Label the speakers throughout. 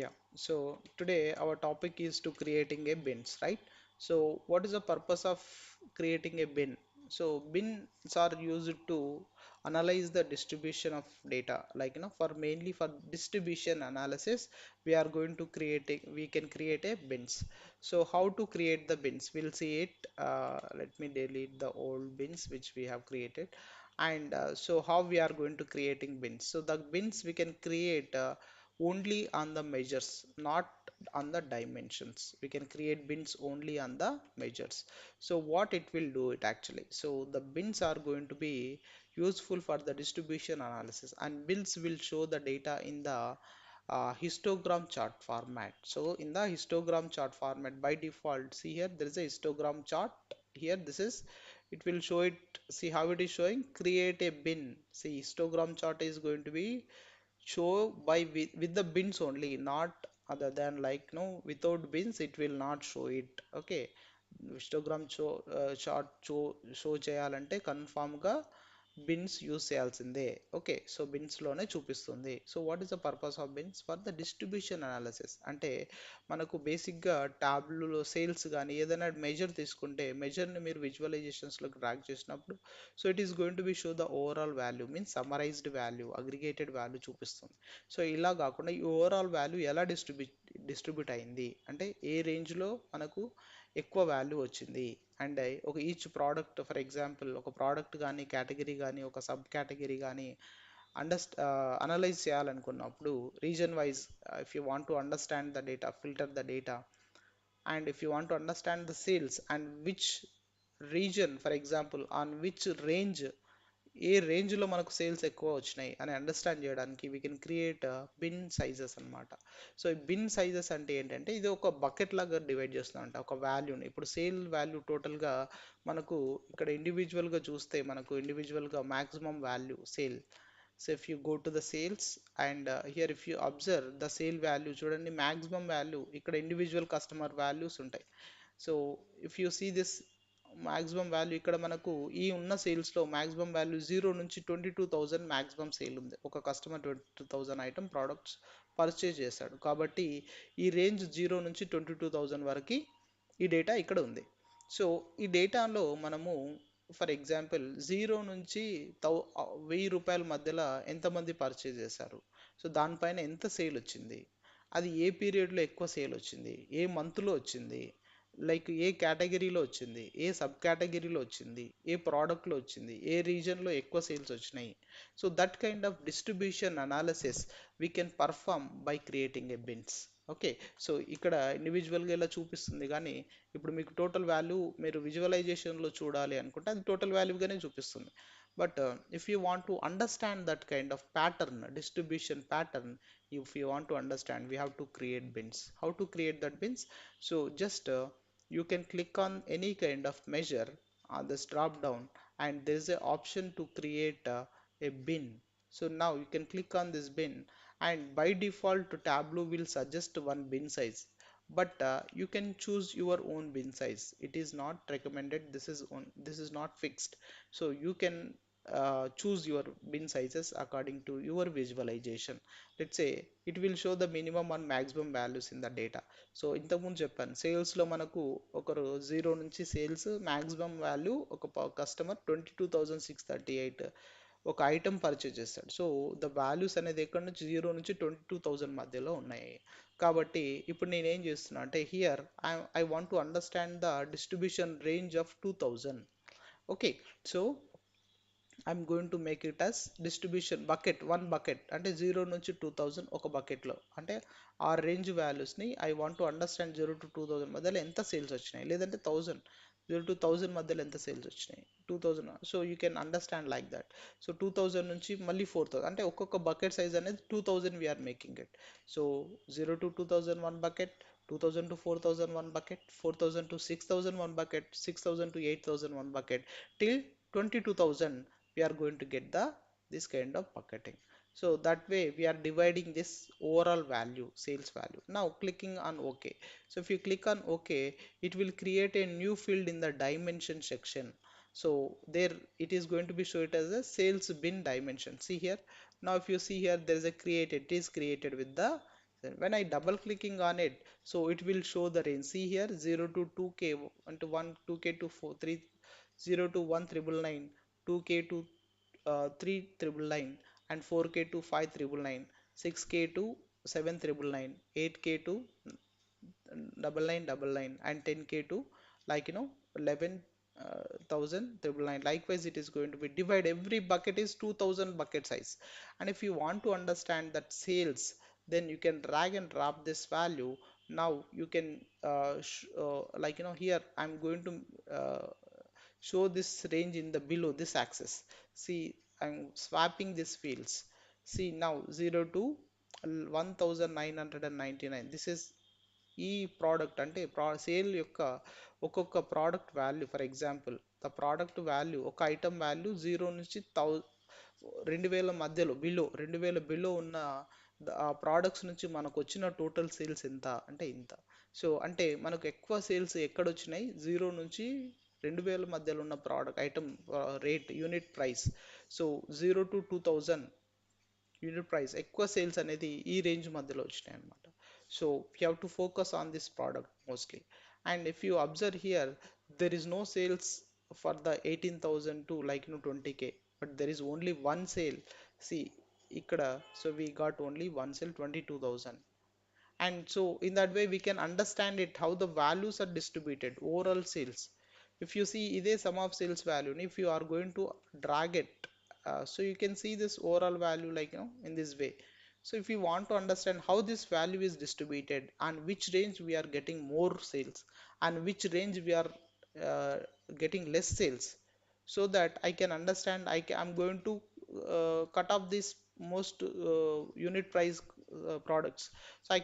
Speaker 1: Yeah, so today our topic is to creating a bins, right? So what is the purpose of creating a bin? So bins are used to analyze the distribution of data, like for mainly for distribution analysis, we can create a bins. So how to create the bins? We'll see it. Let me delete the old bins which we have created, and so how we are going to creating bins. So the bins we can create. Only on the measures, not on the dimensions. We can create bins only on the measures. So what it will do it actually. So the bins are going to be useful for the distribution analysis, and bins will show the data in the histogram chart format. So in the histogram chart format by default, see here there is a histogram chart here. This is it will show it. See how it is showing. Create a bin. See histogram chart is going to be show by with the bins only, not other than like no without bins it will not show it. Okay, histogram chart show చేయాలంటే confirm గా bins use చేయాల్సిందే. Okay, so bins లోనే చూపిస్తుంది. So what is the purpose of bins? For the distribution analysis. అంటే మనకు basic గా ట్యాబ్లో sales కానీ ఏదైనా మెజర్ తీసుకుంటే మెజర్ ని మీరు విజువలైజేషన్స్ లో ట్రాక్ చేసినప్పుడు so it is going to be show the overall value, means summarised value, aggregated value చూపిస్తుంది. సో ఇలా కాకుండా ఈ ఓవరాల్ వాల్యూ ఎలా డిస్ట్రిబ్యూట్ అయింది అంటే ఏ రేంజ్ లో మనకు ఎక్కువ వాల్యూ వచ్చింది. అండ్ ఒక ఈచ్ ప్రోడక్ట్, ఫర్ ఎగ్జాంపుల్ ఒక ప్రోడక్ట్ కానీ కేటగిరీ కానీ ఒక సబ్ కేటగిరీ కానీ అనలైజ్ చేయాలనుకున్నప్పుడు reason wise, if you want to understand the data, filter the data, and if you want to understand the sales and which region, for example on which range, ఏ range లో మనకు sales ఎక్కువ వచ్చినాయి అని understand చేయడానికి we can create bin sizes అన్నమాట. So ఈ bin sizes అంటే ఏంటంటే ఇది ఒక బకెట్ లాగా డివైడ్ చేస్తుందంట ఒక వాల్యూని. ఇప్పుడు సేల్ వాల్యూ టోటల్గా మనకు ఇక్కడ ఇండివిజువల్గా చూస్తే మనకు ఇండివిజువల్గా maximum value sale. So if you go to the sales and here if you observe the sale value చూడండి, మ్యాక్సిమం వాల్యూ ఇక్కడ ఇండివిజువల్ కస్టమర్ వాల్యూస్ ఉంటాయి. So if you see this maximum value ఇక్కడ మనకు ఈ ఉన్న సేల్స్ లో maximum value 0 నుంచి 22,000 maximum sale ఉంది. ఒక కస్టమర్ 22,000 ఐటమ్ ప్రోడక్ట్స్ పర్చేజ్ చేశాడు కాబట్టి ఈ రేంజ్ 0 నుంచి 22,000 వరకు ఈ డేటా ఇక్కడ ఉంది. సో ఈ డేటాలో మనము ఫర్ ఎగ్జాంపుల్ 0 నుంచి 1000 రూపాయల మధ్యలో ఎంతమంది పర్చేజ్ చేశారు, సో దానిపైన ఎంత సేల్ వచ్చింది, అది ఏ పీరియడ్లో ఎక్కువ సేల్ వచ్చింది, ఏ మంత్లో వచ్చింది, లైక్ ఏ కేటగిరీలో వచ్చింది, ఏ సబ్ కేటగిరీలో వచ్చింది, ఏ ప్రోడక్ట్లో వచ్చింది, ఏ రీజన్లో ఎక్కువ సేల్స్ వచ్చినాయి. So that kind of distribution analysis we can perform by creating a bins. Okay, so ఇక్కడ ఇండివిజువల్గా ఇలా చూపిస్తుంది కానీ ఇప్పుడు మీకు టోటల్ వాల్యూ మీరు విజువలైజేషన్లో చూడాలి అనుకుంటే అది టోటల్ వాల్యూగానే చూపిస్తుంది. But if you want to understand that kind of pattern, distribution pattern, if you want to understand we have to create bins. How to create that bins? So just you can click on any kind of measure on this drop down and there is an option to create a bin. So now you can click on this bin and by default Tableau will suggest one bin size, but you can choose your own bin size. It is not recommended, this is not fixed. So you can choose your bin sizes according to your visualization. Let's say it will show the minimum and maximum values in the data. So ఇంతకుముందు చెప్పాను సేల్స్లో మనకు ఒకరు 0 నుంచి sales maximum value ఒక customer 22,638 ఒక item purchase చేస్తాడు. So the values అనేది ఎక్కడ నుంచి 0 నుంచి 22,000 మధ్యలో ఉన్నాయి. కాబట్టి ఇప్పుడు నేను ఏం చేస్తున్నా అంటే here I want to understand the distribution range of 2000. Okay, so I'm going to make it as distribution bucket, one bucket అంటే 0 నుంచి 2000 ఒక బకెట్లో అంటే ఆ రేంజ్ వాల్యూస్ని I want to understand 0 to 2000 మధ్యలో ఎంత సేల్స్ వచ్చినాయి, లేదంటే 1000 మధ్యలో ఎంత సేల్స్ వచ్చినాయి 2000. So you can understand like that. So 2000 నుంచి మళ్ళీ 4000 అంటే ఒక్కొక్క బకెట్ సైజ్ అనేది 2000 we're making it. So 0 to 2000 one bucket, 2000 to 4000 one bucket, 4000 to 6000 one bucket, 6000 to 8000 one bucket, till 22,000 we are going to get the this kind of bucketing. So that way we are dividing this overall value, sales value. Now clicking on OK. So if you click on OK, it will create a new field in the dimension section. So there it is going to be shown as a sales bin dimension. See here, now if you see here there is a create, it is created with the Then when I double clicking on it, so it will show the range. See here 0 to 2k, 1 to 1, 2k to 4, 3, 0 to 1,999, 2k to 3,999, and 4k to 5,999, 6k to 7,999, 8k to 9,999, and 10k to, like 11,999. Likewise, it is going to be divide. Every bucket is 2,000 bucket size. And if you want to understand that sales, then you can drag and drop this value. Now you can here I'm going to show this range in the below this axis. See, I'm swapping these fields. See now 0 to 1,999. This is ఈ product అంటే sale యొక్క ఒక్కొక్క product value. For example the product value, ఒక item value 0 నుంచి 2,000 మధ్యలో, below 2,000 below ఉన్న ఆ products నుంచి మనకు వచ్చిన టోటల్ సేల్స్ ఎంత అంటే ఇంత. సో అంటే మనకు ఎక్కువ సేల్స్ ఎక్కడ వచ్చినాయి, 0 నుంచి 2,000 మధ్యలో ఉన్న product item rate unit price. So 0 to 2,000 unit price ఎక్కువ సేల్స్ అనేది ఈ రేంజ్ మధ్యలో వచ్చినాయి అనమాట. So you have to focus on this product mostly. And if you observe here, there is no sales for the 18,000 to 20k, but there is only one sale. See ఇక్కడ, so we got only one sale 22,000. And so in that way we can understand it how the values are distributed overall sales. If you see either sum of sales value, and if you are going to drag it, so you can see this overall value in this way. So if you want to understand how this value is distributed and which range we are getting more sales and which range we are uh, getting less sales, so that I can understand, I'm going to cut off this most unit price products. So I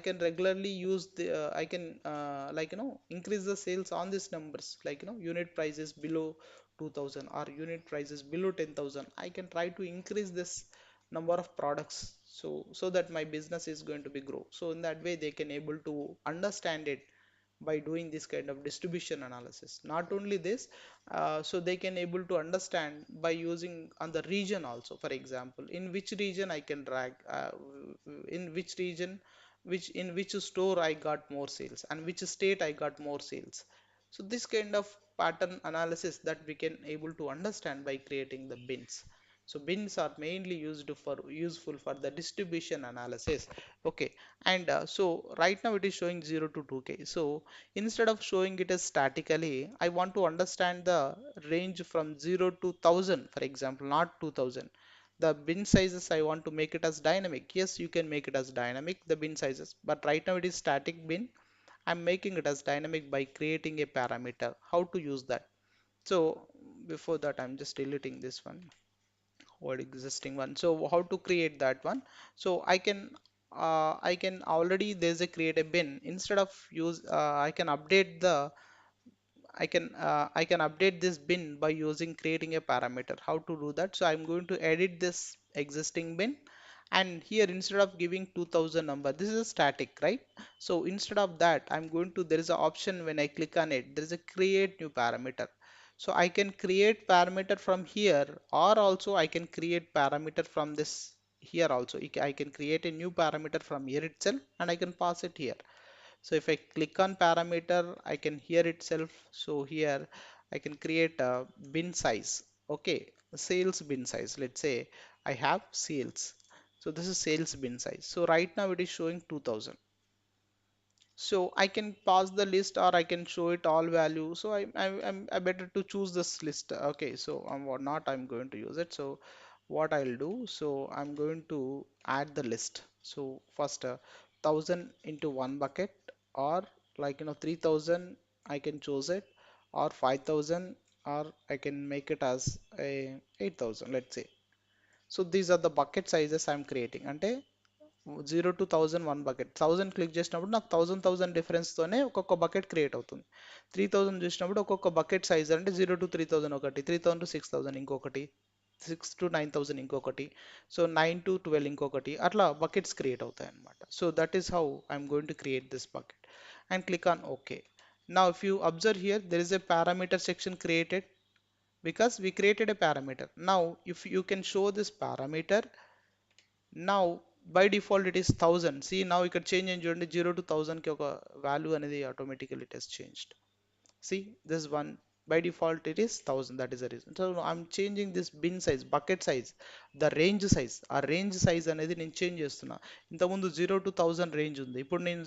Speaker 1: can regularly use the I can increase the sales on these numbers, unit prices below 2,000 or unit prices below 10,000. I can try to increase this number of products, so that my business is going to be grow. So in that way they can able to understand it by doing this kind of distribution analysis. Not only this, so they can able to understand by using on the region also. For example, in which region I can drag, in which region, in which store I got more sales and which state I got more sales. So this kind of pattern analysis that we can able to understand by creating the bins. So bins are mainly useful for the distribution analysis. Okay. And so right now it is showing 0 to 2k. So instead of showing it as statically, I want to understand the range from 0 to 1,000, for example, not 2,000. The bin sizes I want to make it as dynamic. Yes, you can make it as dynamic, the bin sizes, but right now it is static bin. I'm making it as dynamic by creating a parameter. How to use that? So before that, I'm just deleting this one, what existing one. So how to create that one? So I can already, there's a create a bin. Instead of use I can update the I can update this bin by using creating a parameter. How to do that? So I'm going to edit this existing bin, and here instead of giving 2,000 number, this is a static, right? So instead of that, I'm going to, there is an option when I click on it, there is a create new parameter. So I can create parameter from here, or also I can create parameter from this here also. I can create a new parameter from here itself and I can pass it here. So if I click on parameter, I can here itself. So here I can create a bin size. Okay, sales bin size. Let's say I have sales. So this is sales bin size. So right now it is showing 2,000. So I can pass the list or I can show it all value. So I better to choose this list. Okay, so I'm going to use it. So what I'll do, so I'm going to add the list. So first 1,000 into one bucket, or 3,000 I can choose it, or 5,000, or I can make it as a 8,000, let's say. So these are the bucket sizes I'm creating. అంటే 0 to 1,000 one bucket. 1,000 click చేసినప్పుడు నాకు 1,000 డిఫరెన్స్తోనే ఒక్కొక్క bucket create అవుతుంది. 3,000 చూసినప్పుడు ఒక్కొక్క bucket size అంటే 0 to 3,000 ఒకటి, 3,000 to 6,000 ఇంకొకటి, 6 to 9,000 ఇంకొకటి, సో 9 to 12 ఇంకొకటి, అట్లా బకెట్స్ క్రియేట్ అవుతాయి అన్నమాట. So that is how I'm going to create this bucket and click on okay. Now if you observe here, there is a parameter section created because we created a parameter. Now if you can show this parameter, now by default it is 1000. See, now ఇక్కడ change అయింది చూడండి, 0 to 1000 కి ఒక value అనేది automatically it has changed. See, this one by default it is 1000. That is the reason. So I'm changing this bin size, bucket size, the range size. ఆ range size అనేది నేను change చేస్తున్నా. ఇంతకుముందు 0 to 1000 range ఉంది. ఇప్పుడు నేను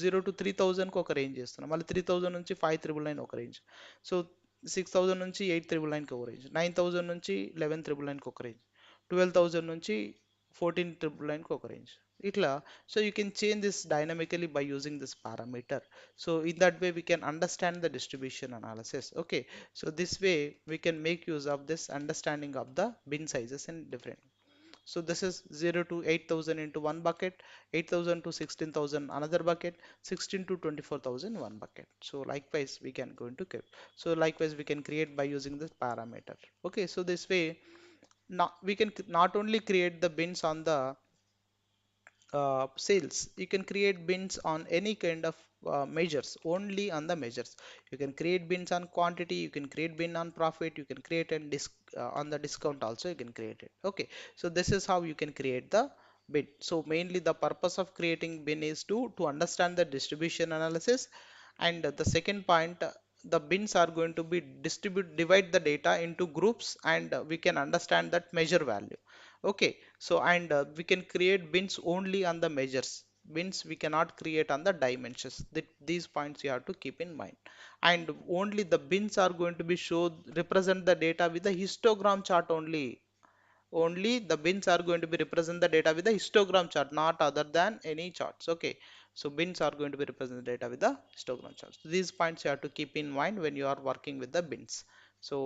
Speaker 1: 0 to 3000 కి ఒక రేంజ్ చేస్తున్నా. మళ్ళీ 3000 నుంచి 5999 ఒక రేంజ్. సో 6000 నుంచి 8999 కి ఒక రేంజ్. 9000 నుంచి 11999 కి ఒక రేంజ్. 12000 నుంచి 14999 కి ఒక రేంజ్. ఇట్లా, so you can change this dynamically by using this parameter. So in that way we can understand the distribution analysis. Okay, so this way we can make use of this understanding of the bin sizes in different. So this is 0 to 8000 into one bucket, 8000 to 16000 another bucket, 16 to 24000 one bucket. So likewise we can go into create. So likewise we can create by using this parameter. Okay, so this way now we can not only create the bins on the sales, you can create bins on any kind of measures, only on the measures. You can create bins on quantity, you can create bin on profit, you can create and on the discount also you can create it. Okay, so this is how you can create the bin. So mainly the purpose of creating bin is to understand the distribution analysis. And the second point, the bins are going to be divide the data into groups, and we can understand that measure value. Okay, so and we can create bins only on the measures. Bins we cannot create on the dimensions. These points you have to keep in mind. And only the bins are going to be showed represent the data with the histogram chart only. Only the bins are going to be represent the data with the histogram chart, not other than any charts. Okay, so bins are going to be represent the data with the histogram charts. So these points you have to keep in mind when you are working with the bins. So,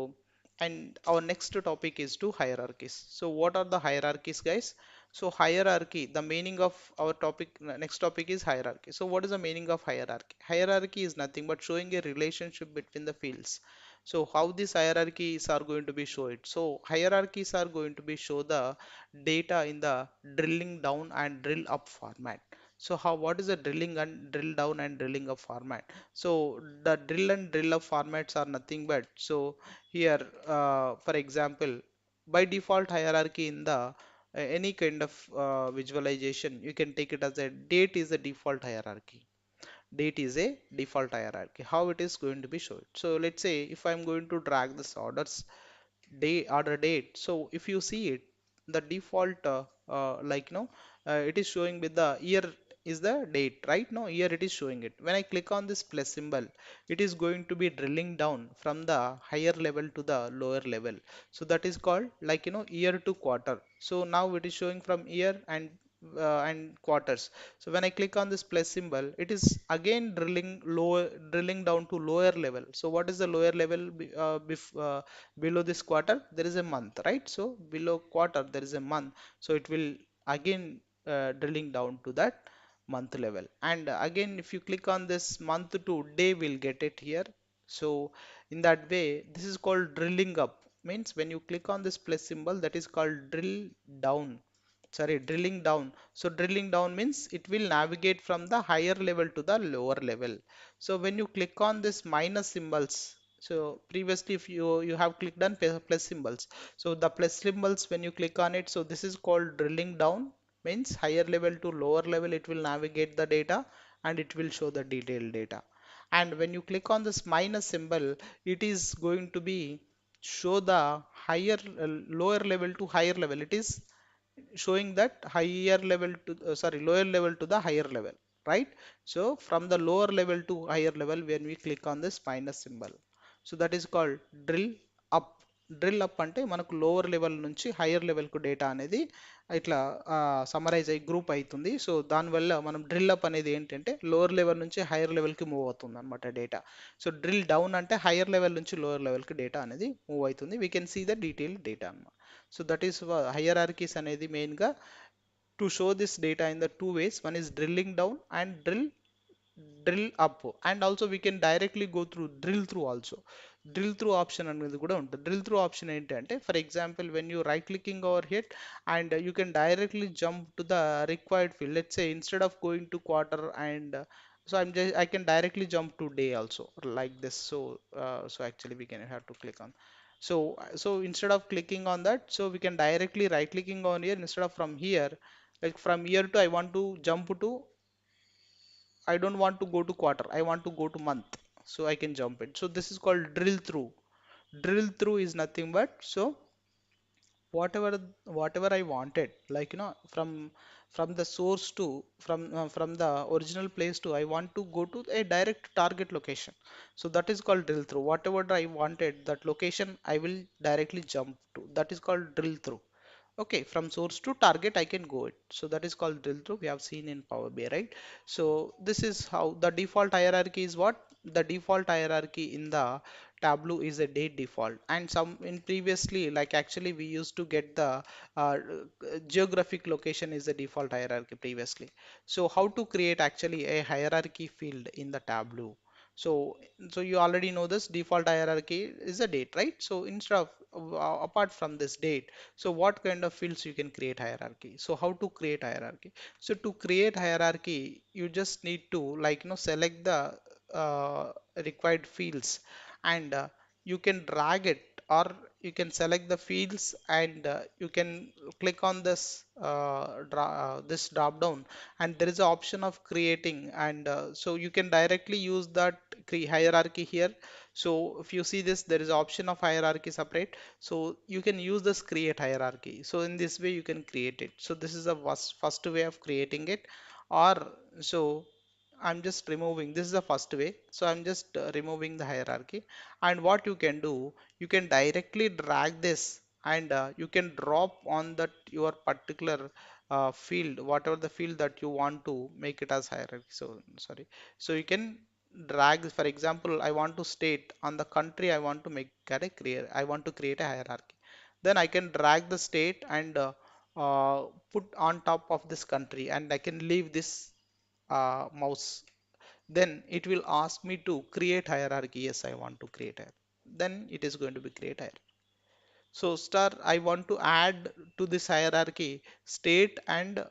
Speaker 1: and our next topic is to hierarchies. So what are the hierarchies, guys? So hierarchy, the meaning of our topic, next topic is hierarchy. So what is the meaning of hierarchy? Hierarchy is nothing but showing a relationship between the fields. So how these hierarchies are going to be shown? So hierarchies are going to be show the data in the drilling down and drill up format. So how, what is the drilling and drill down and drilling up format? So the drill and drill up formats are nothing but, so here for example, by default hierarchy in the any kind of visualization, you can take it as a date is the default hierarchy. Date is a default hierarchy. How it is going to be shown? So let's say if I'm going to drag this orders day order date, so if you see it, the default it is showing with the year is the date, right? Now here it is showing it. When I click on this plus symbol, it is going to be drilling down from the higher level to the lower level. So that is called year to quarter. So now it is showing from year and quarters. So when I click on this plus symbol, it is again drilling down to lower level. So what is the lower level below this quarter? There is a month, right? So below quarter there is a month. So it will again drilling down to that month level. And again if you click on this month to day, we'll get it here. So in that way, this is called drilling up. Means when you click on this plus symbol, that is called drill down. Sorry, drilling down. So drilling down means it will navigate from the higher level to the lower level. So when you click on this minus symbols, so previously if you have clicked on plus symbols, so the plus symbols when you click on it, so this is called drilling down. Means higher level to lower level, it will navigate the data and it will show the detailed data. And when you click on this minus symbol, it is going to be show the higher lower level to higher level. It is showing that higher level to sorry, lower level to the higher level, right? So from the lower level to higher level, when we click on this minus symbol, so that is called drill up. Drill up అంటే మనకు lower level నుంచి higher level కు data అనేది ఇట్లా summarise అయ్యి group అవుతుంది. So దానివల్ల మనం డ్రిల్ అప్ అనేది ఏంటంటే లోవర్ లెవెల్ నుంచి హైయర్ లెవెల్ కి మూవ్ అవుతుంది అనమాట డేటా. సో డ్రిల్ డౌన్ అంటే హైయర్ లెవెల్ నుంచి లోవర్ లెవెల్ కి డేటా అనేది మూవ్ అవుతుంది. We can see the detail data అన్నమాట. సో దట్ ఈస్ హైయరార్కీస్ అనేది మెయిన్ గా to show this data in the two ways. One is drilling down and drill up. And also we can directly go through drill through also. Drill through option అనేది కూడా ఉంటుంది. Drill through option ఏంటంటే, for example when you right clicking over here and you can directly jump to the required field. Let's say instead of going to quarter and so I can directly jump to day also like this. So so actually we can have to click on. So instead of clicking on that, so we can directly right clicking on here, instead of from here, Like from year to I want to jump to, I don't want to go to quarter, I want to go to month. So I can jump it. So this is called drill through. Drill through is nothing but, so whatever whatever I wanted, like from the source to from the original place to, I want to go to a direct target location. So that is called drill through. Whatever I wanted, that location I will directly jump to. That is called drill through. Okay, from source to target, I can go it. So that is called drill through. We have seen in Power BI, right? So this is how the default hierarchy is what? The default hierarchy in the Tableau is a date default. And some in previously, like actually we used to get the geographic location is the default hierarchy previously. So how to create actually a hierarchy field in the Tableau? So, so you already know this default hierarchy is a date, right? So instead of apart from this date, so what kind of fields you can create hierarchy? So how to create hierarchy? So to create hierarchy, you just need to select the required fields, and you can drag it, or you can select the fields, and you can click on this drop down, and there is an option of creating, and so you can directly use that hierarchy here. So if you see this, there is option of hierarchy separate, so you can use this create hierarchy. So in this way you can create it. So this is the first way of creating it. Or so I'm just removing, this is the first way. So I'm just removing the hierarchy. And what you can do, you can directly drag this, and you can drop on that your particular field, whatever the field that you want to make it as hierarchy. So sorry. So you can drag, for example, I want to state on the country, I want to make get a create, I want to create a hierarchy. Then I can drag the state and put on top of this country, and I can leave this mouse. Then it will ask me to create hierarchy. Yes, I want to create a. Then it is going to be create hierarchy. So star, I want to add to this hierarchy state and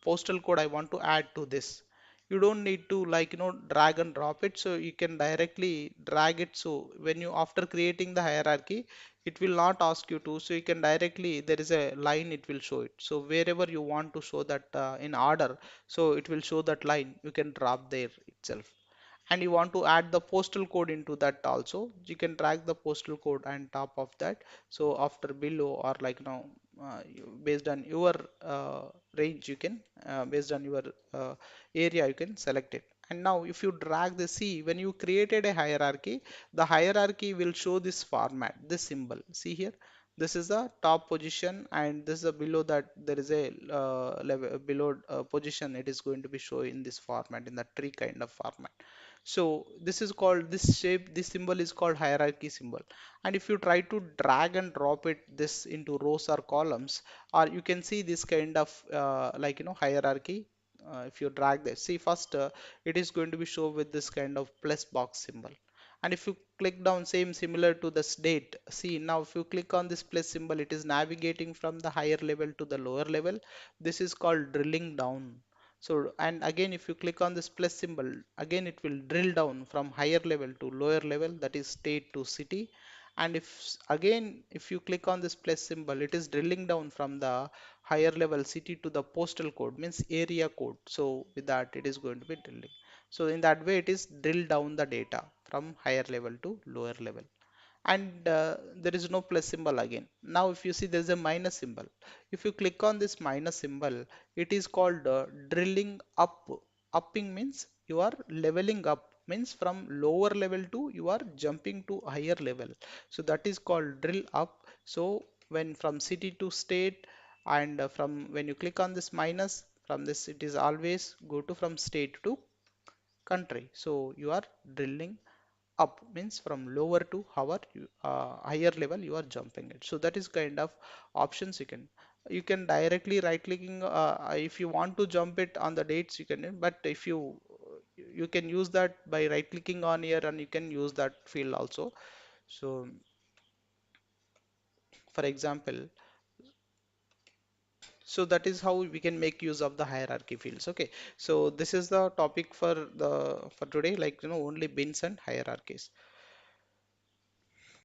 Speaker 1: postal code I want to add to this. You don't need to drag and drop it. So you can directly drag it. So when you after creating the hierarchy, it will not ask you to. So you can directly, there is a line, it will show it. So wherever you want to show that in order, so it will show that line. You can drop there itself. And you want to add the postal code into that also, you can drag the postal code on top of that. So after below, or based on your range, you can based on your area, you can select it. And now if you drag the C, when you created a hierarchy, the hierarchy will show this format, this symbol. See here, this is the top position, and this is a below that, there is a level below position, it is going to be shown in this format, in the tree kind of format. So this is called, this shape, this symbol is called hierarchy symbol. And if you try to drag and drop it this into rows or columns, or you can see this kind of hierarchy. If you drag this, see first it is going to be shown with this kind of plus box symbol. And if you click down, same similar to this date. See now, if you click on this plus symbol, it is navigating from the higher level to the lower level. This is called drilling down. So, and again, if you click on this plus symbol, again it will drill down from higher level to lower level, that is state to city. And again, if you click on this plus symbol, it is drilling down from the higher level city to the postal code, means area code. So with that, it is going to be drilling. So in that way, it is drill down the data from higher level to lower level. And there is no plus symbol again. Now if you see, there is a minus symbol. If you click on this minus symbol, it is called drilling up. Upping means you are leveling up, means from lower level to you are jumping to higher level. So that is called drill up. So when from city to state, and from when you click on this minus, from this it is always go to from state to country. So you are drilling up, means from lower to higher level you are jumping it. So that is kind of options you can directly right clicking, if you want to jump it on the dates you can, but if you can use that by right clicking on here, and you can use that field also. So for example, so that is how we can make use of the hierarchy fields. Okay, so this is the topic for today, only bins and hierarchies.